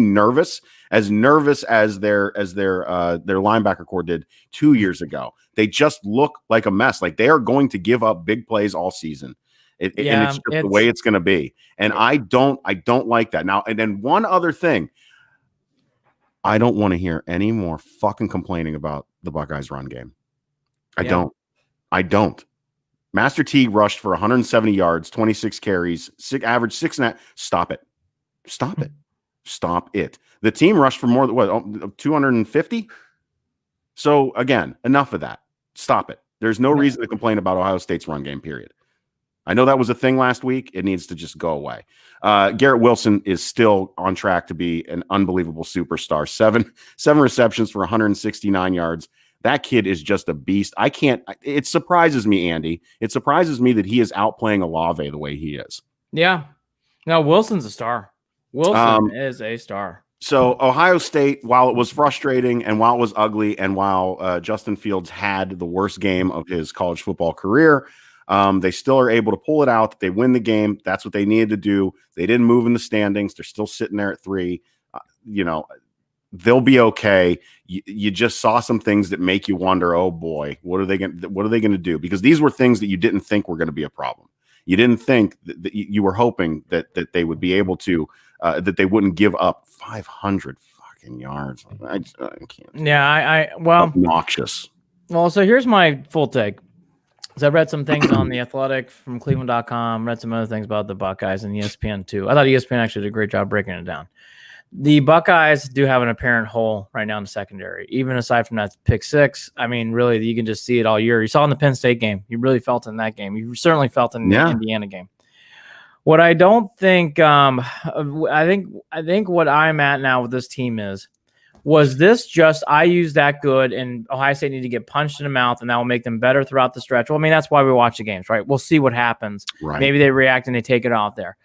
A: nervous as their linebacker core did 2 years ago. They just look like a mess. Like they are going to give up big plays all season. And it's just the way it's going to be. And I don't like that. Now, and then one other thing, I don't want to hear any more fucking complaining about the Buckeyes run game. I don't. Master T rushed for 170 yards, 26 carries, average 6.5. Stop it. The team rushed for more than 250. So again, enough of that. Stop it. There's no reason to complain about Ohio State's run game, period. I know that was a thing last week. It needs to just go away. Garrett Wilson is still on track to be an unbelievable superstar. Seven receptions for 169 yards. That kid is just a beast. It surprises me, Andy. It surprises me that he is outplaying Olave the way he is.
B: Yeah. No, Wilson's a star. Wilson is a star.
A: So Ohio State, while it was frustrating and while it was ugly and while Justin Fields had the worst game of his college football career, they still are able to pull it out. They win the game. That's what they needed to do. They didn't move in the standings. They're still sitting there at 3. They'll be okay. You just saw some things that make you wonder, oh boy, what are they going to do? Because these were things that you didn't think were going to be a problem. You didn't think that you were hoping that they would be able to, that they wouldn't give up 500 fucking yards. I can't.
B: Yeah,
A: obnoxious.
B: Well, so here's my full take. So I read some things on The Athletic from Cleveland.com, read some other things about the Buckeyes and ESPN too. I thought ESPN actually did a great job breaking it down. The Buckeyes do have an apparent hole right now in the secondary, even aside from that pick 6. I mean, really, you can just see it all year. You saw in the Penn State game. You really felt in that game. You certainly felt in the Indiana game. What I don't think, I think what I'm at now with this team was this just IU's that good and Ohio State need to get punched in the mouth and that will make them better throughout the stretch? Well, I mean, that's why we watch the games, right? We'll see what happens.
A: Right.
B: Maybe they react and they take it out there.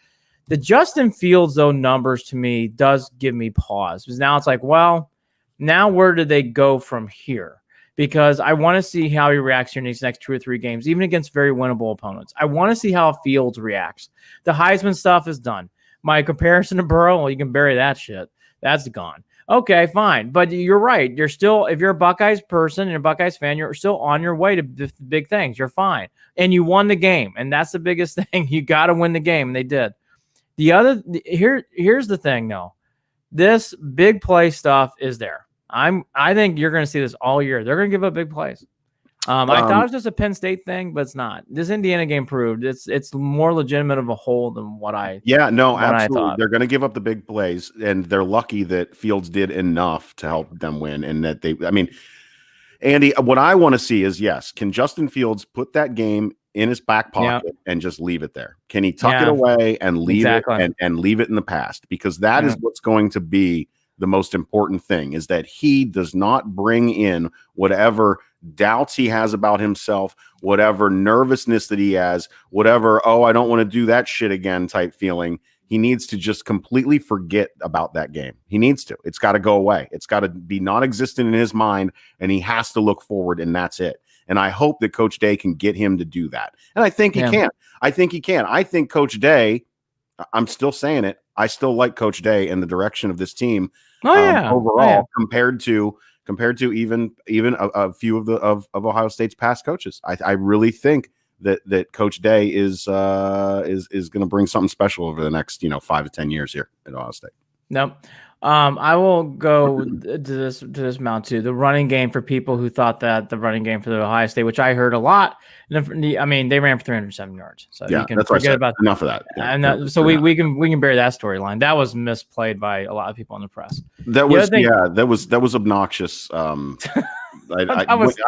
B: The Justin Fields, though, numbers to me does give me pause. Because now it's like, well, now where do they go from here? Because I want to see how he reacts here in these next 2 or 3 games, even against very winnable opponents. I want to see how Fields reacts. The Heisman stuff is done. My comparison to Burrow, well, you can bury that shit. That's gone. Okay, fine. But you're right. You're still, if you're a Buckeyes person and a Buckeyes fan, you're still on your way to big things. You're fine. And you won the game. And that's the biggest thing. You got to win the game. And they did. Here's the thing, though. This big play stuff is there. I think you're going to see this all year. They're going to give up big plays. I thought it was just a Penn State thing, but it's not. This Indiana game proved it's more legitimate of a hole than what I
A: absolutely. They're going to give up the big plays, and they're lucky that Fields did enough to help them win, and that Andy, what I want to see is, yes, can Justin Fields put that game in his back pocket and just leave it there? Can he tuck it away and leave it and leave it in the past? Because that is what's going to be the most important thing, is that he does not bring in whatever doubts he has about himself, whatever nervousness that he has, whatever, oh, I don't want to do that shit again type feeling, he needs to just completely forget about that game. He needs to. It's got to go away. It's got to be non-existent in his mind, and he has to look forward, and that's it. And I hope that Coach Day can get him to do that. And I think he can. I think he can. I think Coach Day, I'm still saying it, I still like Coach Day and the direction of this team overall compared to even a few of Ohio State's past coaches. I really think that Coach Day is going to bring something special over the next 5 to 10 years here at Ohio State.
B: Nope. I will go to this mount too. The running game for people who thought that the running game for the Ohio State, which I heard a lot. I mean, they ran for 307 yards. So you can forget about
A: enough of that.
B: Yeah, and so we can bury that storyline. That was misplayed by a lot of people in the press.
A: That was obnoxious. I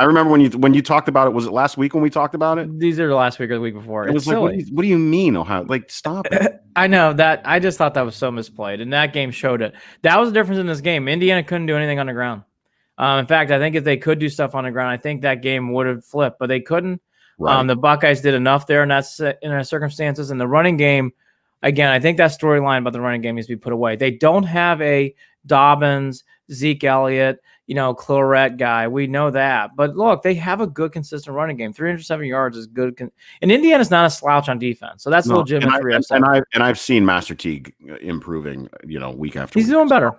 A: remember when you talked about it. Was it last week when we talked about it?
B: These are the last week or the week before.
A: It was like, what do you mean, Ohio? Like, stop it.
B: I know that. I just thought that was so misplayed, and that game showed it. That was the difference in this game. Indiana couldn't do anything on the ground. In fact, I think if they could do stuff on the ground, I think that game would have flipped, but they couldn't. Right. The Buckeyes did enough there in our circumstances. And the running game, again, I think that storyline about the running game needs to be put away. They don't have a Dobbins, Zeke Elliott, Clarett guy. We know that. But look, they have a good, consistent running game. 307 yards is good. And Indiana's not a slouch on defense. So that's legitimate.
A: And I've seen Master Teague improving, week after week.
B: He's doing better.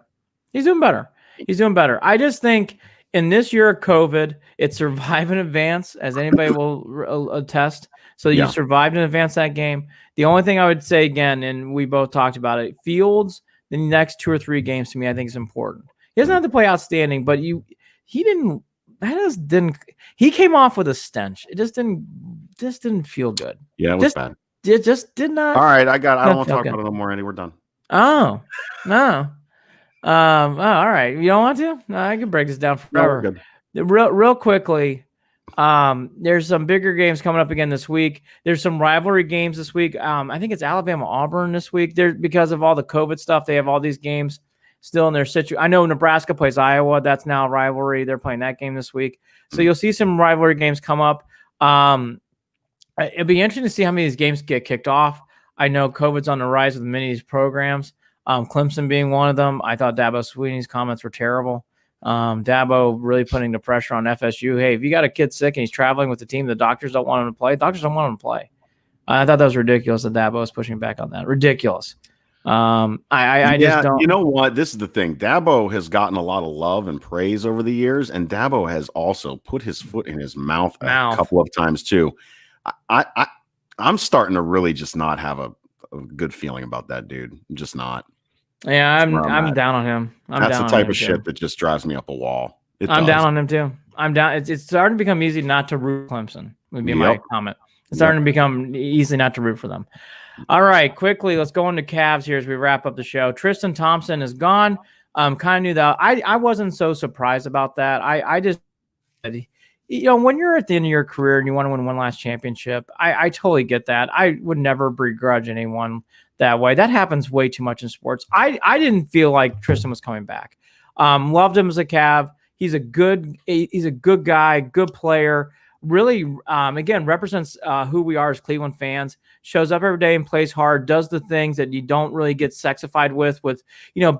B: He's doing better. I just think in this year of COVID, it's survive in advance, as anybody will attest. So you survived in advance that game. The only thing I would say again, and we both talked about it, Fields, the next 2 or 3 games to me, I think is important. He doesn't have to play outstanding, but he came off with a stench. It just didn't feel good.
A: Yeah, it was bad.
B: It just did not.
A: All right, I don't want to talk about it no more, Andy. We're done.
B: Oh, no. All right. You don't want to? No, I can break this down forever. No, real quickly. There's some bigger games coming up again this week. There's some rivalry games this week. I think it's Alabama-Auburn this week. Because of all the COVID stuff, they have all these games still in their situation. I know Nebraska plays Iowa. That's now a rivalry. They're playing that game this week. So you'll see some rivalry games come up. It'll be interesting to see how many of these games get kicked off. I know COVID's on the rise with many of these programs. Clemson being one of them. I thought Dabo Swinney's comments were terrible. Dabo really putting the pressure on FSU. Hey, if you got a kid sick and he's traveling with the team, the doctors don't want him to play. Doctors don't want him to play. I thought that was ridiculous that Dabo was pushing back on that. Ridiculous. I just don't.
A: You know what? This is the thing. Dabo has gotten a lot of love and praise over the years, and Dabo has also put his foot in his mouth a couple of times too. I'm starting to really just not have a good feeling about that dude. I'm just not.
B: Yeah, I'm down on him.
A: That's the type of shit that just drives me up a wall.
B: I'm down on him too. I'm down. It's starting to become easy not to root Clemson. Would be my comment. It's starting to become easy not to root for them. All right, quickly, let's go into Cavs here as we wrap up the show. Tristan Thompson is gone. Kind of knew that. I wasn't so surprised about that. I just, when you're at the end of your career and you want to win one last championship, I totally get that. I would never begrudge anyone that way. That happens way too much in sports. I didn't feel like Tristan was coming back. Loved him as a Cav. He's a good guy, good player. Really, again, represents who we are as Cleveland fans. Shows up every day and plays hard. Does the things that you don't really get sexified with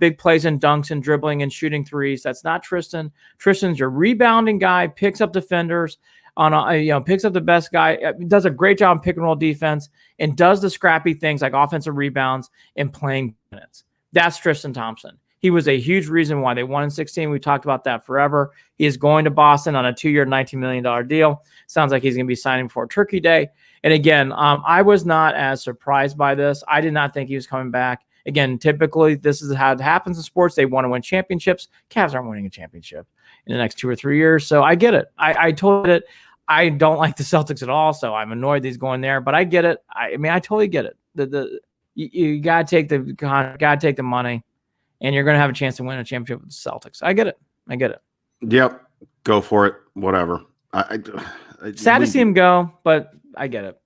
B: big plays and dunks and dribbling and shooting threes. That's not Tristan. Tristan's your rebounding guy. Picks up defenders. Picks up the best guy, does a great job in pick and roll defense, and does the scrappy things like offensive rebounds and playing minutes. That's Tristan Thompson. He was a huge reason why they won in 16. We talked about that forever. He is going to Boston on a 2-year, $19 million deal. Sounds like he's going to be signing for Turkey Day. And again, I was not as surprised by this. I did not think he was coming back. Again, typically, this is how it happens in sports. They want to win championships. Cavs aren't winning a championship in the next 2 or 3 years. So I get it. I told it. I don't like the Celtics at all, so I'm annoyed that he's going there. But I get it. I totally get it. You gotta take the money, and you're gonna have a chance to win a championship with the Celtics. I get it. Yep,
A: go for it. Whatever.
B: Sad to see him go, but I get it.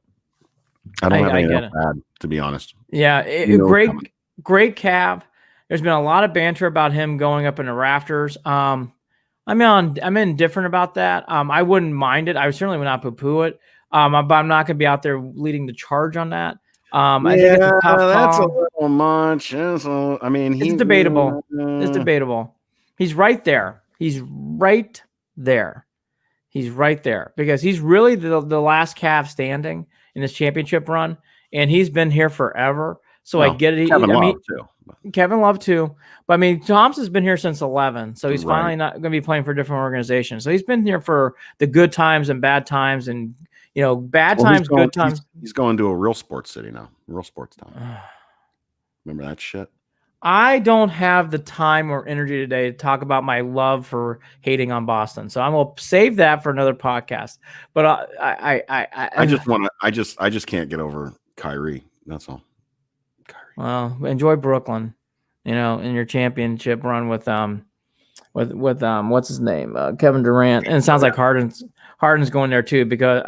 A: I don't have anything bad, to be honest.
B: Yeah, great Cav. There's been a lot of banter about him going up in the rafters. I'm indifferent about that. I wouldn't mind it. I certainly would not poo-poo it. But I'm not going to be out there leading the charge on that. I think it's a tough
A: that's a
B: call.
A: little much. I mean,
B: It's debatable. It's debatable. He's right there. He's right there. He's right there because he's really the last Cav standing in this championship run, and he's been here forever. So I get it.
A: Kevin Love too.
B: Kevin Love too. But I mean, Thompson's been here since 11, so he's finally not going to be playing for a different organization. So he's been here for the good times and bad times, and bad times, good times.
A: He's going to a real sports city now. Real sports town. Remember that shit?
B: I don't have the time or energy today to talk about my love for hating on Boston, so I'm gonna save that for another podcast. But I
A: just can't get over Kyrie. That's all.
B: Kyrie. Well, enjoy Brooklyn, in your championship run with what's his name, Kevin Durant, and it sounds like Harden's going there too because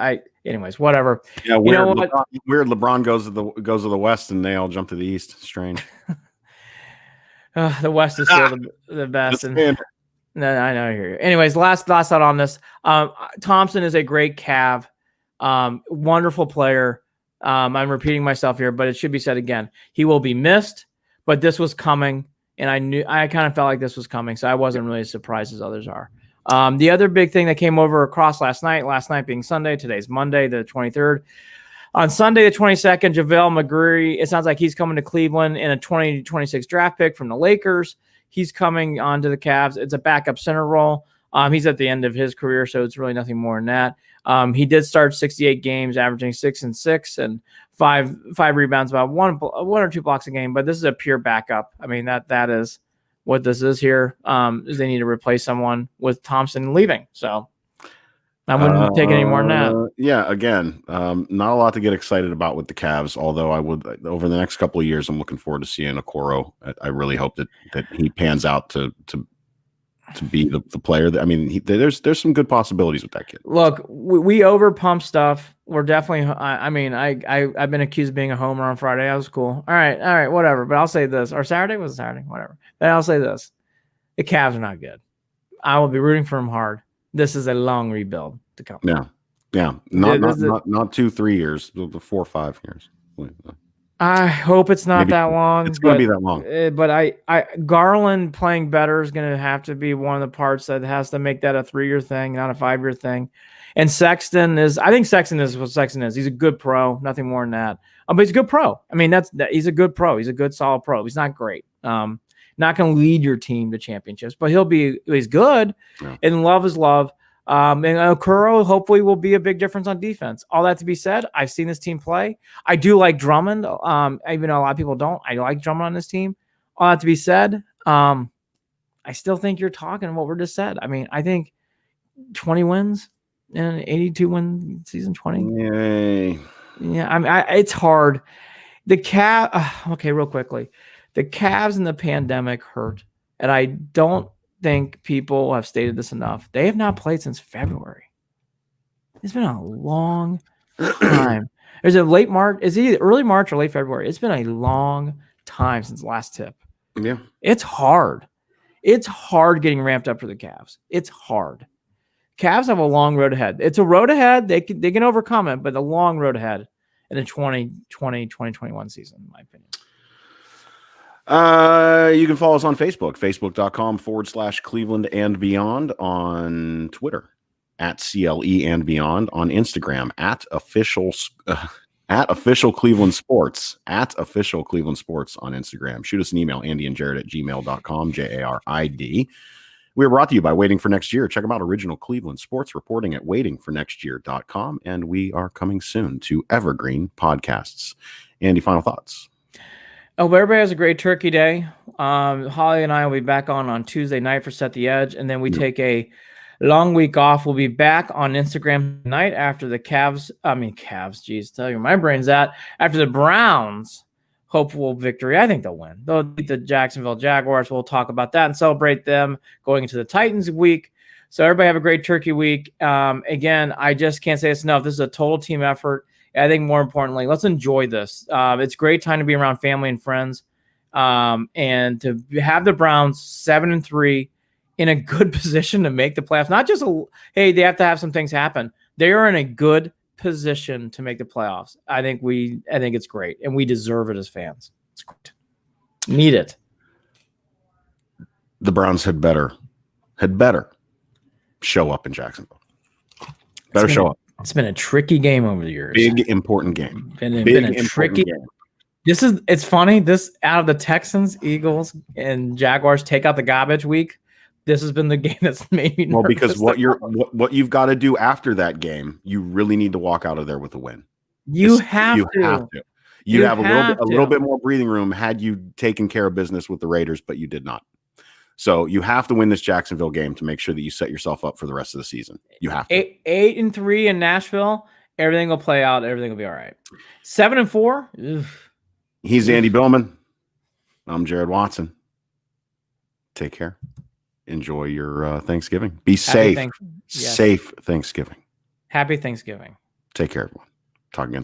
B: anyways, whatever.
A: Yeah, weird. LeBron goes to the West and they all jump to the East. Strange.
B: The West is still the best. No, I know I hear you. Anyways, last thought on this. Thompson is a great Cav, wonderful player. I'm repeating myself here, but it should be said again. He will be missed, but this was coming, and I kind of felt like this was coming, so I wasn't really as surprised as others are. The other big thing that came across last night being Sunday, today's Monday, the 23rd. On Sunday, the 22nd, JaVale McGree, it sounds like he's coming to Cleveland in a 2026 draft pick from the Lakers. He's coming onto the Cavs. It's a backup center role. He's at the end of his career, so it's really nothing more than that. He did start 68 games, averaging 6 and 6 and five rebounds, about one or two blocks a game. But this is a pure backup. I mean, that is what this is here. Is they need to replace someone with Thompson leaving. So I wouldn't take any more than that.
A: Yeah, again, not a lot to get excited about with the Cavs, although I would, over the next couple of years, I'm looking forward to seeing Okoro. I really hope that he pans out to be the player that, I mean, there's some good possibilities with that kid.
B: Look, we overpump stuff. We're definitely, I've been accused of being a homer on Friday. That was cool. All right, whatever. But I'll say this, or Saturday was Saturday, whatever. But I'll say this, the Cavs are not good. I will be rooting for them hard. This is a long rebuild to come.
A: Yeah. Not 2-3 years, 4 or 5 years.
B: I hope it's not that long.
A: It's going to be that long.
B: But Garland playing better is going to have to be one of the parts that has to make that a 3-year thing, not a 5-year thing. And Sexton is what Sexton is. He's a good pro, nothing more than that. But he's a good pro. I mean, he's a good pro. He's a good, solid pro. He's not great. Not going to lead your team to championships, but he's good. Yeah. And love is love. And Okoro hopefully will be a big difference on defense. All that to be said, I've seen this team play. I do like Drummond, even though a lot of people don't. I like Drummond on this team. All that to be said, I still think you're talking what we're just said. I mean, I think 20 wins in an 82-win season, 20.
A: Yay.
B: Yeah, I mean, it's hard. Okay, real quickly. The Cavs in the pandemic hurt, and I don't think people have stated this enough. They have not played since February. It's been a long time. Is it late March? Is it early March or late February? It's been a long time since last tip.
A: Yeah.
B: It's hard. It's hard getting ramped up for the Cavs. It's hard. Cavs have a long road ahead. It's a road ahead. They can overcome it, but a long road ahead in the 2020-2021 season, in my opinion.
A: You can follow us on Facebook, facebook.com/Cleveland and Beyond, on Twitter @CLE and Beyond, on Instagram @official Cleveland Sports, @official Cleveland Sports on Instagram. Shoot us an email, andyandjared@gmail.com, JARID. We're brought to you by Waiting for Next Year. Check them out, original Cleveland sports reporting at waitingfornextyear.com. And we are coming soon to Evergreen Podcasts. Andy, final thoughts?
B: Oh, everybody has a great Turkey Day. Holly and I will be back on Tuesday night for Set the Edge, and then we take a long week off. We'll be back on Instagram tonight after the Cavs. Geez, tell you where my brain's at. After the Browns' hopeful victory, I think they'll win. They'll beat the Jacksonville Jaguars. We'll talk about that and celebrate them going into the Titans week. So everybody have a great Turkey week. Again, I just can't say this enough. This is a total team effort. I think more importantly, let's enjoy this. It's a great time to be around family and friends, and to have the Browns 7-3 in a good position to make the playoffs. Not just hey, they have to have some things happen. They are in a good position to make the playoffs. I think it's great, and we deserve it as fans. It's great. Need it.
A: The Browns had better show up in Jacksonville. Better show up.
B: It's been a tricky game over the years.
A: Big important game.
B: Been a tricky game. It's funny. This out of the Texans, Eagles, and Jaguars take out the garbage week. This has been the game that's made me nervous.
A: Well, because what you've got to do after that game, you really need to walk out of there with a win.
B: You have to.
A: You'd have a little bit more breathing room had you taken care of business with the Raiders, but you did not. So you have to win this Jacksonville game to make sure that you set yourself up for the rest of the season. You have to.
B: 8-3 in Nashville. Everything will play out. Everything will be all right. 7-4.
A: He's Andy Billman. I'm Jared Watson. Take care. Enjoy your Thanksgiving. Be safe. Safe Thanksgiving.
B: Happy Thanksgiving.
A: Take care, everyone. Talk again soon.